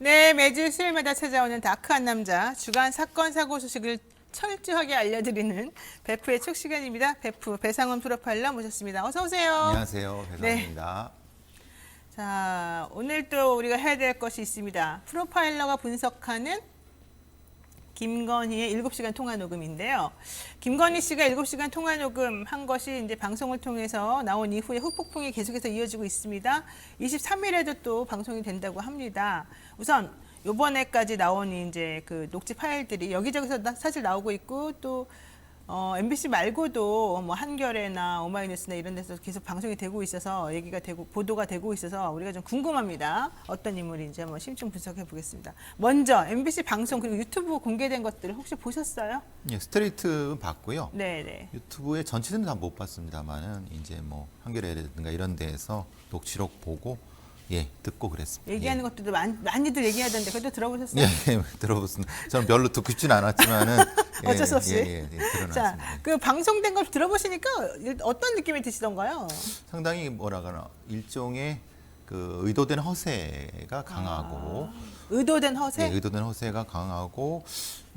네, 매주 수요일마다 찾아오는 다크한 남자 주간 사건 사고 소식을 철저하게 알려드리는 베프의 촉 시간입니다. 베프 배상훈 프로파일러 모셨습니다. 어서 오세요. 안녕하세요. 배상훈입니다. 자, 오늘 또 우리가 해야 될 것이 있습니다. 프로파일러가 분석하는 김건희의 7시간 통화 녹음인데요. 김건희 씨가 7시간 통화 녹음 한 것이 이제 방송을 통해서 나온 이후에 후폭풍이 계속해서 이어지고 있습니다. 23일에도 또 방송이 된다고 합니다. 우선 이번에까지 나온 이제 그 녹취 파일들이 여기저기서 사실 나오고 있고 또 MBC 말고도 뭐 한겨레나 오마이뉴스나 이런 데서 계속 방송이 되고 있어서 얘기가 되고 보도가 되고 있어서 우리가 좀 궁금합니다. 어떤 인물인지 한번 심층 분석해 보겠습니다. 먼저 MBC 방송 그리고 유튜브 공개된 것들을 혹시 보셨어요? 예, 스트레이트 봤고요. 네. 유튜브에 전체는 다 못 봤습니다만은 이제 뭐 한겨레라든가 이런 데에서 녹취록 보고 듣고 그랬습니다. 얘기하는 것들도 많이들 얘기하던데 그것도 들어보셨어요? 예, 들어봤습니다. 저는 별로 듣고 싶진 않았지만은 어쩔 수 없이. 들어놨습니다. 자, 그 방송된 걸 들어보시니까 어떤 느낌이 드시던가요? 상당히 뭐라거나 일종의 그 의도된 허세가 강하고 의도된 허세? 의도된 허세가 강하고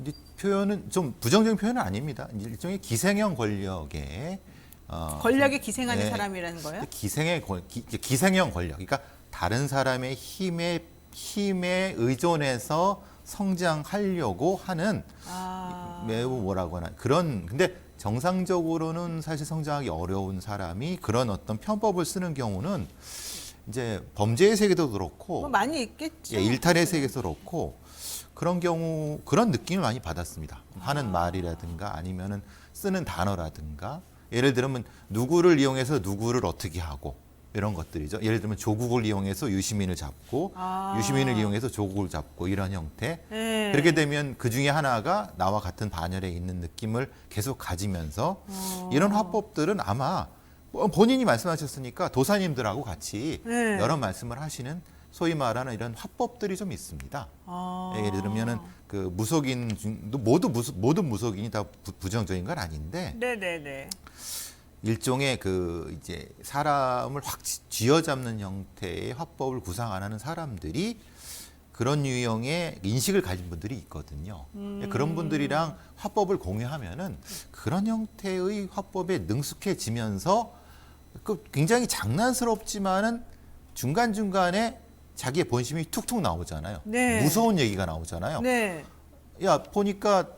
이제 표현은 좀 부정적인 표현은 아닙니다. 이제 일종의 기생형 권력의 권력에 기생하는 사람이라는 거예요? 기생형 권력. 그러니까 다른 사람의 힘에 의존해서 성장하려고 하는 매우 뭐라고 하나 근데 정상적으로는 사실 성장하기 어려운 사람이 그런 어떤 편법을 쓰는 경우는 이제 범죄의 세계도 그렇고 뭐 많이 있겠죠. 일탈의 세계도 그렇고 그런 경우 그런 느낌을 많이 받았습니다. 하는 말이라든가 아니면은 쓰는 단어라든가 예를 들면 누구를 이용해서 누구를 어떻게 하고 이런 것들이죠. 예를 들면 조국을 이용해서 유시민을 잡고 유시민을 이용해서 조국을 잡고 이런 형태. 네. 그렇게 되면 그 중에 하나가 나와 같은 반열에 있는 느낌을 계속 가지면서 이런 화법들은 아마 본인이 말씀하셨으니까 도사님들하고 같이 여러 말씀을 하시는 소위 말하는 이런 화법들이 좀 있습니다. 예를 들면은 그 무속인도 모든 무속인이 다 부정적인 건 아닌데. 네네네. 일종의 그 이제 사람을 확 쥐어잡는 형태의 화법을 구상 안 하는 사람들이 그런 유형의 인식을 가진 분들이 있거든요. 그런 분들이랑 화법을 공유하면은 그런 형태의 화법에 능숙해지면서 그 굉장히 장난스럽지만은 중간중간에 자기의 본심이 툭툭 나오잖아요. 네. 무서운 얘기가 나오잖아요. 네. 야, 보니까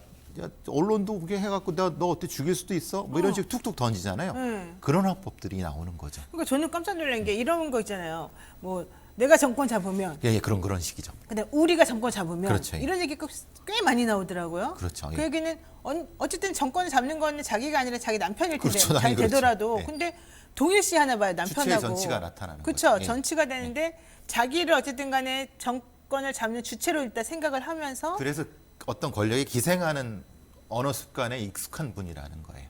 야, 언론도 그게 해갖고 너 어때 죽일 수도 있어? 뭐 이런 식으로 툭툭 던지잖아요. 그런 화법들이 나오는 거죠. 그러니까 저는 깜짝 놀란 게 이런 거 있잖아요. 뭐 내가 정권 잡으면 그런 식이죠. 근데 우리가 정권 잡으면 그렇죠. 이런 얘기가 꽤 많이 나오더라고요. 그렇죠. 그 얘기는 어쨌든 정권을 잡는 거는 자기가 아니라 자기 남편일 텐데 그렇죠. 잘 그렇죠. 되더라도 예. 근데 동일시 하나 봐요. 남편하고 주체의 전치가 나타나는 그렇죠. 거죠. 예. 전치가 되는데 자기를 어쨌든 간에 정권을 잡는 주체로 일단 생각을 하면서 그래서 어떤 권력에 기생하는 언어 습관에 익숙한 분이라는 거예요.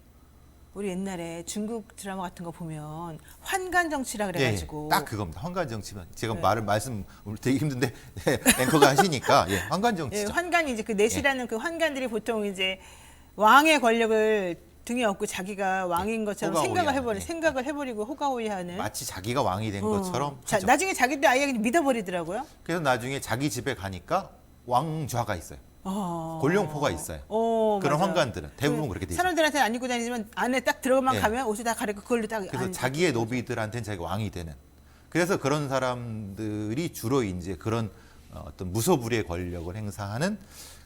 우리 옛날에 중국 드라마 같은 거 보면 환관 정치라 그래가지고 딱 그겁니다. 환관 정치만 제가 말씀 되게 힘든데 앵커가 하시니까 환관 정치죠. 환관이 이제 그 넷이라는 그 환관들이 보통 이제 왕의 권력을 등에 업고 자기가 왕인 것처럼 생각을 해버리고 호가호위하는 마치 자기가 왕이 된 것처럼 하죠. 나중에 자기들 아예 그냥 믿어버리더라고요. 그래서 나중에 자기 집에 가니까 왕좌가 있어요. 골룡포가 있어요. 그런 맞아. 환관들은 대부분 그렇게 되죠. 사람들한테는 안 입고 다니지만 안에 딱 들어가만 가면 옷을 다 가리고 그걸로 딱 그래서 자기의 노비들한테는 자기가 왕이 되는. 그래서 그런 사람들이 주로 이제 그런 어떤 무소불위의 권력을 행사하는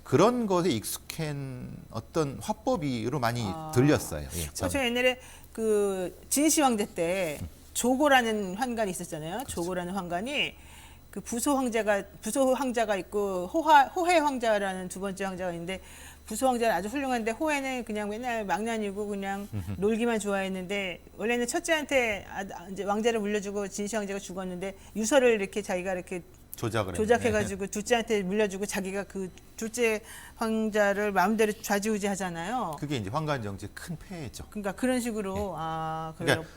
그런 것에 익숙한 어떤 화법으로 많이 들렸어요. 저 옛날에 그 진시 황제 때 조고라는 환관이 있었잖아요. 그렇죠. 조고라는 환관이 그 부소 황자가 있고 호해 황자라는 두 번째 황자가 있는데 부소 황자는 아주 훌륭한데 호해는 그냥 맨날 망나니고 그냥 놀기만 좋아했는데 원래는 첫째한테 이제 왕자를 물려주고 진시 황제가 죽었는데 유서를 이렇게 자기가 이렇게 조작해가지고 둘째한테 물려주고 자기가 그 둘째 황자를 마음대로 좌지우지하잖아요. 그게 이제 환관 정치의 큰 폐해죠. 그러니까 그런 식으로 그러니까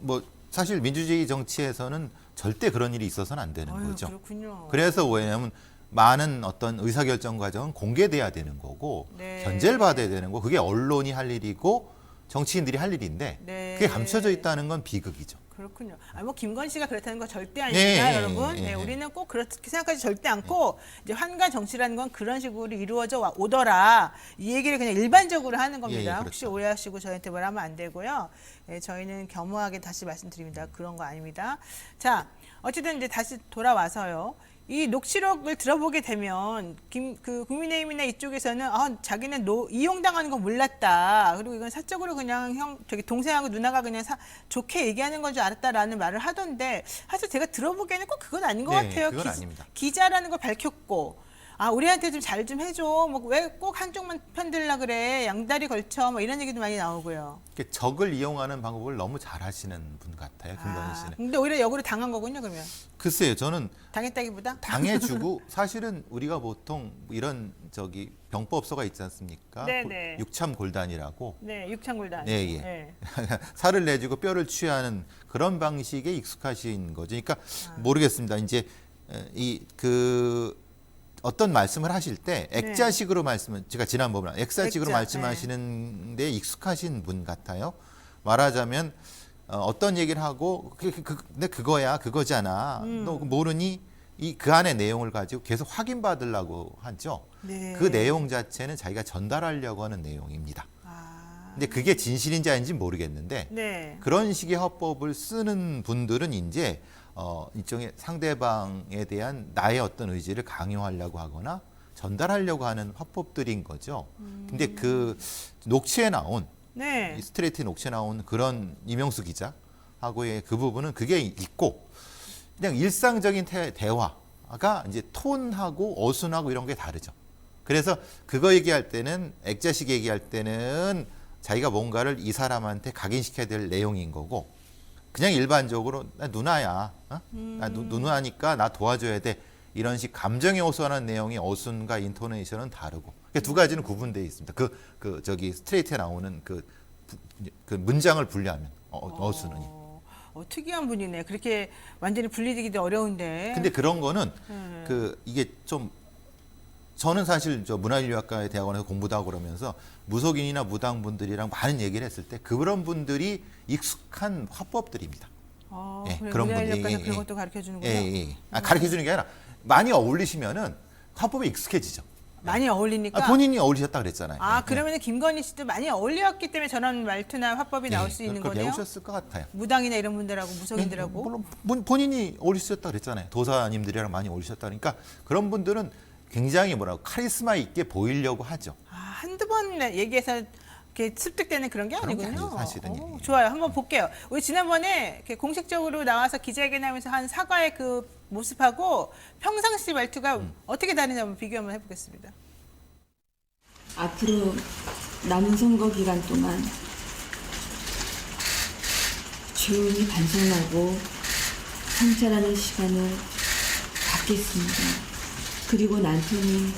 뭐 사실 민주주의 정치에서는 절대 그런 일이 있어서는 안 되는 거죠. 그렇군요. 그래서 왜냐하면 많은 어떤 의사결정 과정은 공개돼야 되는 거고 견제를 받아야 되는 거 그게 언론이 할 일이고 정치인들이 할 일인데 그게 감춰져 있다는 건 비극이죠. 그렇군요. 뭐 김건희 씨가 그렇다는 건 절대 아닙니다, 네, 여러분. 네. 우리는 꼭 그렇게 생각하지 절대 않고 이제 환관 정치라는 건 그런 식으로 이루어져 오더라. 이 얘기를 그냥 일반적으로 하는 겁니다. 그렇죠. 혹시 오해하시고 저희한테 뭐라 하면 안 되고요. 저희는 겸허하게 다시 말씀드립니다. 그런 거 아닙니다. 자, 어쨌든 이제 다시 돌아와서요. 이 녹취록을 들어보게 되면 국민의힘이나 이쪽에서는 자기는 이용당하는 거 몰랐다. 그리고 이건 사적으로 그냥 저기 동생하고 누나가 그냥 좋게 얘기하는 건 줄 알았다라는 말을 하던데 사실 제가 들어보기에는 꼭 그건 아닌 것 같아요. 그건 아닙니다. 기자라는 걸 밝혔고 우리한테 좀 잘 좀 해줘. 뭐 왜 꼭 한쪽만 편들라 그래. 양다리 걸쳐. 뭐 이런 얘기도 많이 나오고요. 적을 이용하는 방법을 너무 잘 하시는 분 같아요, 김건희 씨는. 근데 오히려 역으로 당한 거군요, 그러면. 글쎄요, 저는 당했다기보다? 당해주고 사실은 우리가 보통 이런 병법서가 있지 않습니까? 네네. 육참골단이라고. 네, 육창골단. 네, 예. 네. 살을 내주고 뼈를 취하는 그런 방식에 익숙하신 거죠. 그러니까 모르겠습니다. 이제 어떤 말씀을 하실 때 액자식으로 말씀을 제가 지난번에 액자식으로 말씀하시는 데 익숙하신 분 같아요. 말하자면 어떤 얘기를 하고 근데 그거야 그거잖아. 너 모르니 그 안의 내용을 가지고 계속 확인받으려고 하죠. 네. 그 내용 자체는 자기가 전달하려고 하는 내용입니다. 근데 그게 진실인지 아닌지 모르겠는데 네. 그런 식의 화법을 쓰는 분들은 이제 일종의 상대방에 대한 나의 어떤 의지를 강요하려고 하거나 전달하려고 하는 화법들인 거죠. 근데 그 녹취에 나온 네. 이 스트레이트 녹취에 나온 그런 이명수 기자하고의 그 부분은 그게 있고 그냥 일상적인 대화가 이제 톤하고 어순하고 이런 게 다르죠. 그래서 그거 얘기할 때는 액자식 얘기할 때는 자기가 뭔가를 이 사람한테 각인시켜야 될 내용인 거고 그냥 일반적으로 나 누나야, 나 누나니까 나 도와줘야 돼 이런 식 감정에 호소하는 내용의 어순과 인토네이션은 다르고 두 가지는 구분되어 있습니다. 저기 스트레이트에 나오는 그 문장을 분리하면 어순은요. 특이한 분이네. 그렇게 완전히 분리되기도 어려운데. 근데 그런 거는 이게 좀 저는 사실 문화인류학과의 대학원에서 공부도 하고 그러면서 무속인이나 무당분들이랑 많은 얘기를 했을 때 그런 분들이 익숙한 화법들입니다. 그래, 그런 분들이 그런 것도 가르쳐 주는군요. 가르쳐 주는 게 아니라 많이 어울리시면은 화법이 익숙해지죠. 많이 어울리니까. 본인이 어울리셨다 그랬잖아요. 그러면 김건희 씨도 많이 어울렸기 때문에 저런 말투나 화법이 나올 수 있는 거네요. 배우셨을 것 같아요. 무당이나 이런 분들하고 무속인들하고. 물론 본인이 어울리셨다 그랬잖아요. 도사님들이랑 많이 어울리셨다 그러니까 그런 분들은 굉장히 카리스마 있게 보이려고 하죠. 한두 번 얘기해서 이렇게 습득되는 그런 게 아니군요. 아니죠, 사실은. 좋아요. 한번 볼게요. 우리 지난번에 이렇게 공식적으로 나와서 기자회견하면서 한 사과의 그 모습하고 평상시 말투가 어떻게 다른지 한번 비교 한번 해보겠습니다. 앞으로 남은 선거 기간 동안 조용히 반성하고 성찰하는 시간을 갖겠습니다. 그리고 남편이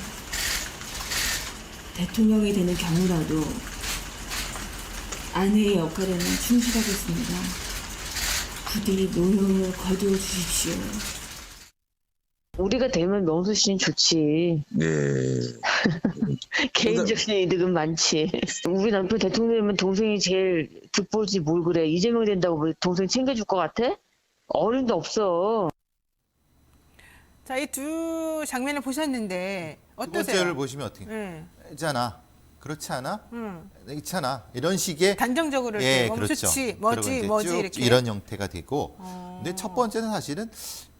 대통령이 되는 경우라도 아내의 역할에는 충실하겠습니다. 부디 노여움을 거두어 주십시오. 우리가 되면 명수 씨는 좋지. 네. 개인적인 이득은 많지. 우리 남편 대통령이면 동생이 제일 득볼지 뭘 그래. 이재명 된다고 뭐 동생 챙겨줄 것 같아? 어림도 없어. 자, 이 두 장면을 보셨는데 두 어떠세요? 번째를 보시면 어떻게? 있잖아. 그렇지 않아? 있잖아. 이런 식의 단정적으로 이렇게 멈추지, 뭐지 이렇게 이런 형태가 되고. 근데 첫 번째는 사실은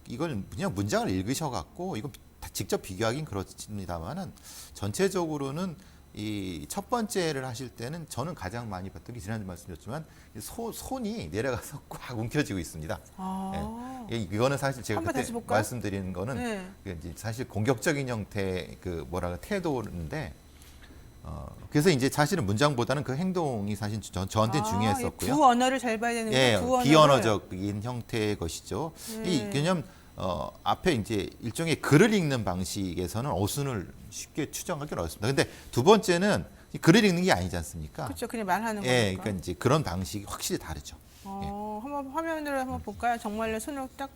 이걸 그냥 문장을 읽으셔갖고 이건 직접 비교하긴 그렇습니다만은 전체적으로는 이 첫 번째를 하실 때는 저는 가장 많이 봤던 게 지난주 말씀드렸지만 손이 내려가서 꽉 움켜쥐고 있습니다. 이거는 사실 제가 한번 그때 다시 볼까요? 말씀드리는 거는 이제 사실 공격적인 형태의 태도인데 그래서 이제 사실은 문장보다는 그 행동이 사실 저한테 중요했었고요. 두 언어를 잘 봐야 되는 거예요. 두 언어를. 비언어적인 형태의 것이죠. 이 개념 앞에 이제 일종의 글을 읽는 방식에서는 어순을 쉽게 추정하기는 어렵습니다. 근데 두 번째는 글을 읽는 게 아니지 않습니까? 그렇죠. 그냥 말하는 거니까. 그러니까 이제 그런 방식이 확실히 다르죠. 한번 화면으로 한번 볼까요? 정말로 손을 딱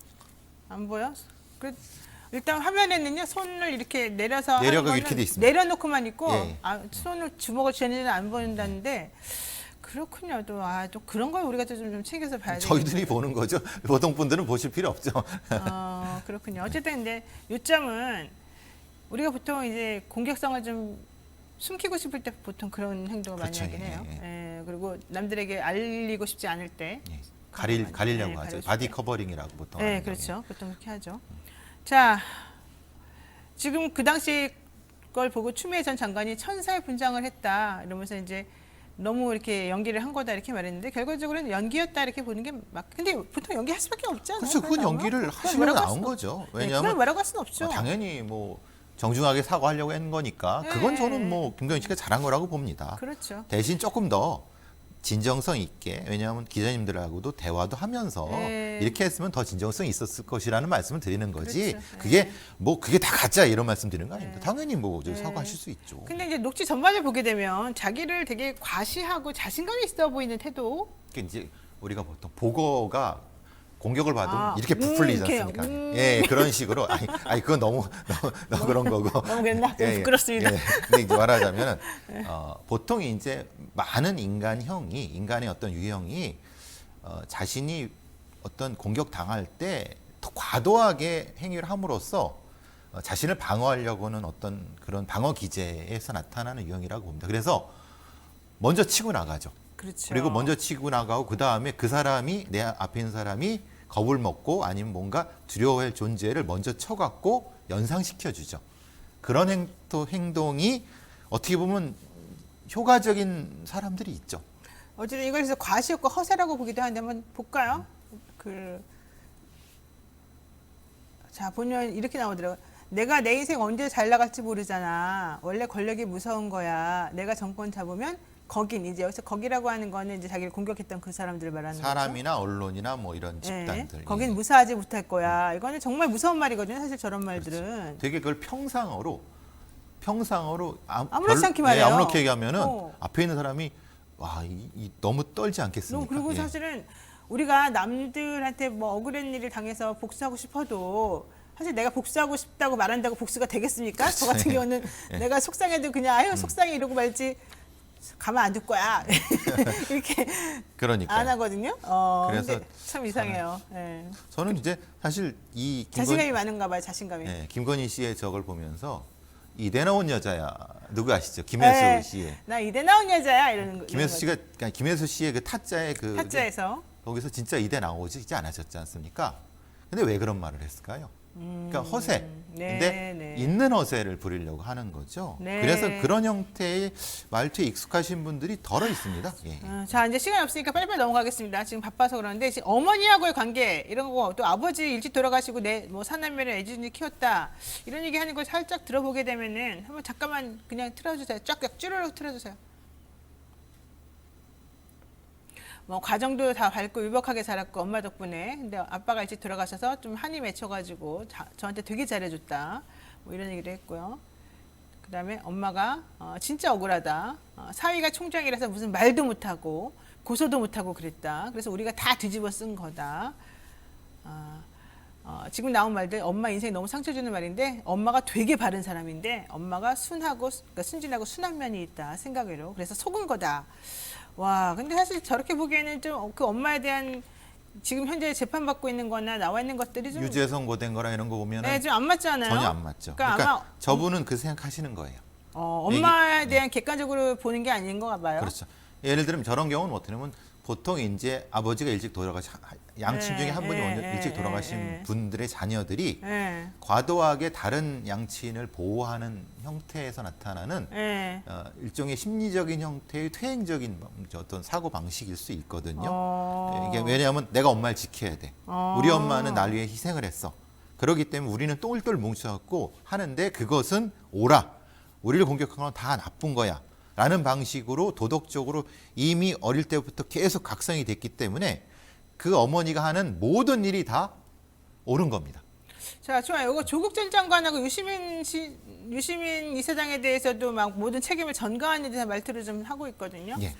안 보여? 일단 화면에는요 손을 이렇게 내려서 내려가 하는 이렇게 돼 거는 있습니다. 내려놓고만 있고 예. 손을 주먹을 쥐는지는 안 보인다는데 그렇군요. 또 그런 걸 우리가 좀 챙겨서 봐야 되겠네요. 저희들이 보는 거죠. 보통 분들은 보실 필요 없죠. 그렇군요. 어쨌든 근데 요점은 우리가 보통 이제 공격성을 좀 숨기고 싶을 때 보통 그런 행동을 많이 그렇죠. 하긴 해요. 예, 예, 그리고 남들에게 알리고 싶지 않을 때. 예, 가리려고 네, 하죠. 가리고 바디 싶게. 커버링이라고 보통. 네, 하는 그렇죠. 보통 그렇게 하죠. 자, 지금 그 당시 걸 보고 추미애 전 장관이 천사의 분장을 했다 이러면서 이제 너무 이렇게 연기를 한 거다 이렇게 말했는데 결과적으로는 연기였다 이렇게 보는 게 막. 근데 보통 연기할 수밖에 없잖아요. 그렇죠. 그건 그래서 연기를 그건 하시면 뭐라고 할 나온 수는 거죠. 네, 그걸 왜냐하면 뭐라고 할 수는 없죠. 당연히 뭐 정중하게 사과하려고 한 거니까 그건 네. 저는 뭐 김건희 씨가 잘한 거라고 봅니다. 그렇죠. 대신 조금 더 진정성 있게 왜냐하면 기자님들하고도 대화도 하면서 네. 이렇게 했으면 더 진정성이 있었을 것이라는 말씀을 드리는 거지. 그렇죠. 네. 그게 뭐 그게 다 가짜 이런 말씀 드리는 거 아닙니다. 당연히 뭐 사과하실 수 있죠. 근데 이제 녹취 전반을 보게 되면 자기를 되게 과시하고 자신감이 있어 보이는 태도. 그게 이제 우리가 보통 보고가 공격을 받으면 아, 이렇게 부풀리지 이렇게, 않습니까? 예, 그런 식으로. 아니 그건 너무 그런 거고. 너무 그랬나? 좀 부끄럽습니다. 근데 이제 말하자면 보통 이제 많은 인간의 어떤 유형이 자신이 어떤 공격 당할 때 더 과도하게 행위를 함으로써 자신을 방어하려고는 어떤 그런 방어 기제에서 나타나는 유형이라고 봅니다. 그래서 먼저 치고 나가죠. 그렇죠. 그리고 먼저 치고 나가고 그 다음에 그 사람이 내 앞에 있는 사람이 겁을 먹고 아니면 뭔가 두려워할 존재를 먼저 쳐갖고 연상시켜주죠. 그런 행동이 어떻게 보면 효과적인 사람들이 있죠. 어쨌든 이걸 과시효과 허세라고 보기도 하는데 한번 볼까요? 자, 보면 이렇게 나오더라고요. 내가 내 인생 언제 잘 나갈지 모르잖아. 원래 권력이 무서운 거야. 내가 정권 잡으면 거긴 이제 여기서 거기라고 하는 거는 이제 자기를 공격했던 그 사람들을 말하는 거죠. 사람이나 언론이나 뭐 이런 네, 집단들. 거긴 무사하지 못할 거야. 이거는 정말 무서운 말이거든요. 사실 저런 말들은. 되게 그걸 평상어로 아무렇지 않게 말해요. 아무렇게 얘기하면은 어. 앞에 있는 사람이 너무 떨지 너무 않겠습니까? 그리고 예. 사실은 우리가 남들한테 뭐 억울한 일을 당해서 복수하고 싶어도 사실 내가 복수하고 싶다고 말한다고 복수가 되겠습니까? 저 같은 경우는 내가 속상해도 그냥 아유 속상해 이러고 말지 가만 안 둘 거야 이렇게 그러니까요. 안 하거든요. 그래서 근데 참 이상해요. 예. 저는 이제 사실 이 자신감이 많은가 봐요. 자신감이. 김건희 씨의 적을 보면서 이대 나온 여자야 누구 아시죠? 김혜수 예. 씨의 나 이대 나온 여자야 이러는 거. 김혜수 씨가 그러니까 김혜수 씨의 그 타짜의 그 타짜에서 거기서 진짜 이대 나오지 않으셨지 않습니까? 근데 왜 그런 말을 했을까요? 그러니까 허세. 네, 근데 네. 있는 허세를 부리려고 하는 거죠. 네. 그래서 그런 형태의 말투에 익숙하신 분들이 덜어 있습니다. 예. 자 이제 시간이 없으니까 빨리빨리 넘어가겠습니다. 지금 바빠서 그러는데 지금 어머니하고의 관계 이런 거 또 아버지 일찍 돌아가시고 내 뭐 사남매를 애지중지 키웠다 이런 얘기 하는 걸 살짝 들어보게 되면은 한번 잠깐만 그냥 틀어주세요. 쫙 쭈르륵 틀어주세요. 뭐 가정도 다 밝고 유복하게 자랐고 엄마 덕분에 근데 아빠가 일찍 돌아가셔서 좀 한이 맺혀가지고 저한테 되게 잘해줬다 뭐 이런 얘기를 했고요. 그다음에 엄마가 진짜 억울하다. 사위가 총장이라서 무슨 말도 못하고 고소도 못하고 그랬다. 그래서 우리가 다 뒤집어 쓴 거다. 지금 나온 말들 엄마 인생에 너무 상처 주는 말인데 엄마가 되게 바른 사람인데 엄마가 그러니까 순진하고 순한 면이 있다 생각으로 그래서 속은 거다. 와 근데 사실 저렇게 보기에는 좀 그 엄마에 대한 지금 현재 재판받고 있는 거나 나와 있는 것들이 좀 유죄 선고된 거랑 이런 거 보면 네, 좀 안 맞잖아요. 전혀 안 맞죠. 그러니까, 그러니까 아마 저분은 그 생각하시는 거예요. 엄마에 대한 객관적으로 보는 게 아닌 것 봐요. 그렇죠. 예를 들면 저런 경우는 어떻게 보면 보통 이제 아버지가 일찍 양친 중에 한 분이 먼저 일찍 돌아가신 분들의 자녀들이 네. 과도하게 다른 양친을 보호하는 형태에서 나타나는 네. 일종의 심리적인 형태의 퇴행적인 어떤 사고 방식일 수 있거든요. 이게 왜냐하면 내가 엄마를 지켜야 돼. 우리 엄마는 날 위해 희생을 했어. 그렇기 때문에 우리는 똘똘 뭉쳐갖고 하는데 그것은 옳아. 우리를 공격한 건 다 나쁜 거야. 라는 방식으로 도덕적으로 이미 어릴 때부터 계속 각성이 됐기 때문에 그 어머니가 하는 모든 일이 다 옳은 겁니다. 자, 좋아요. 이거 조국 전 장관하고 유시민 이사장에 대해서도 막 모든 책임을 전가하는 듯한 말투를 좀 하고 있거든요. 예,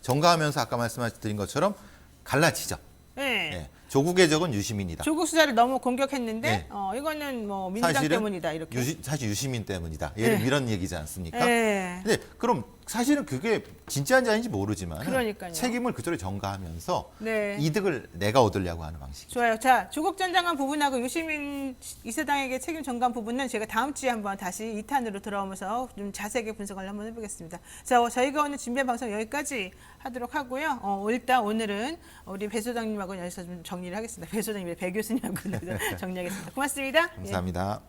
전가하면서 아까 말씀드린 것처럼 갈라치죠. 네. 예, 조국의 적은 유시민이다. 조국 수사를 너무 공격했는데 네. 이거는 뭐 민주당 사실은 때문이다 이렇게. 사실 유시민 때문이다. 이런 얘기지 않습니까? 네. 근데 그럼 사실은 그게 진짜인지 아닌지 모르지만 그러니까요. 책임을 그대로 전가하면서 네. 이득을 내가 얻으려고 하는 방식이죠. 좋아요. 자, 조국 전 장관 부분하고 유시민 이사장에게 책임 전가한 부분은 제가 다음 주에 한번 다시 2탄으로 돌아오면서 좀 자세하게 분석을 한번 해보겠습니다. 자, 저희가 오늘 준비한 방송 여기까지 하도록 하고요. 일단 오늘은 우리 배 소장님하고 여기서 좀 정리를 하겠습니다. 배 소장님, 배 교수님하고 정리하겠습니다. 고맙습니다. 감사합니다.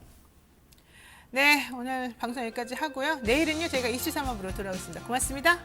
네, 오늘 방송 여기까지 하고요. 내일은요, 저희가 이슈 삼합으로 돌아오겠습니다. 고맙습니다.